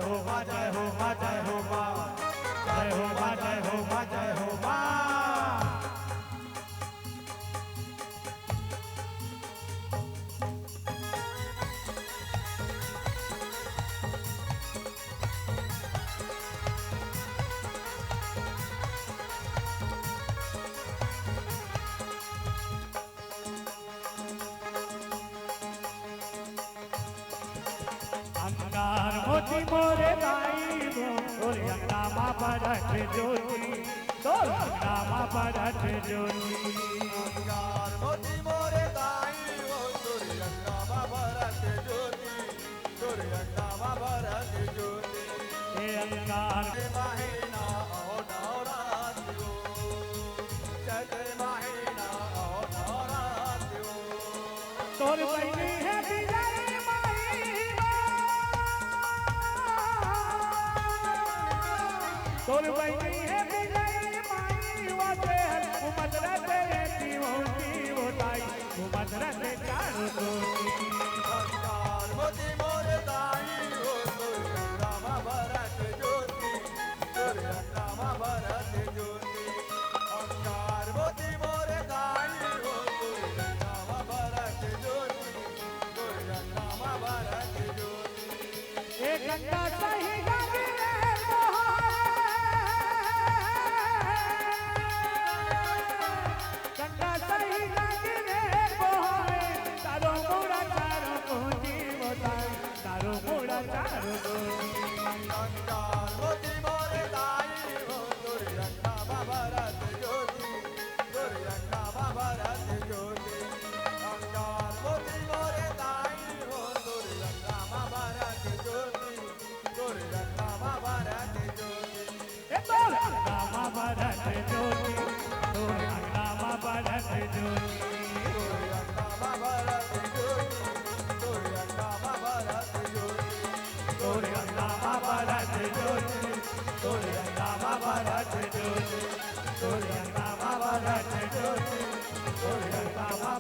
हो माँ जय हो माँ जय हो माँ जय हो माँ जय हो माँ जय हो माँ। अंगार मोती मोरे दाई तोर अंगना माँ भरत ज्योति तोर अंगना माँ भरत ज्योति। अंगार मोती मोरे दाई तोर अंगना माँ भरत ज्योति तोर अंगना माँ भरत ज्योति। हे अंगार महीना आओ नवरात्रि चैत महीना आओ नवरात्रि तोर बहनी है तोर बहनी है बिजली माई वाते घूमत रहते रहती होती वो ताई घूमत रहते चारों दोती। अंगार मोती मोरे दाई तोर अंगना माँ भरत ज्योति तोर अंगना माँ भरत ज्योति। अंगार मोती मोरे दाई तोर अंगना माँ भरत ज्योति तोर अंगना माँ भरत ज्योति। एक गंगा सही अंगार मोती मोरे दाई तोर अंगना माँ भरत ज्योति तोर अंगना माँ भरत ज्योति। अंगार मोती मोरे दाई तोर अंगना माँ भरत ज्योति तोर अंगना माँ भरत ज्योति। तोर अंगना माँ भरत ज्योति तोर अंगना माँ भरत ज्योति तोर अंगना माँ भरत ज्योति तोर अंगना माँ भरत ज्योति तोर अंगना माँ भरत ज्योति तोर अंगना माँ भरत ज्योति तोर अंगना माँ भरत ज्योति तोर अंगना माँ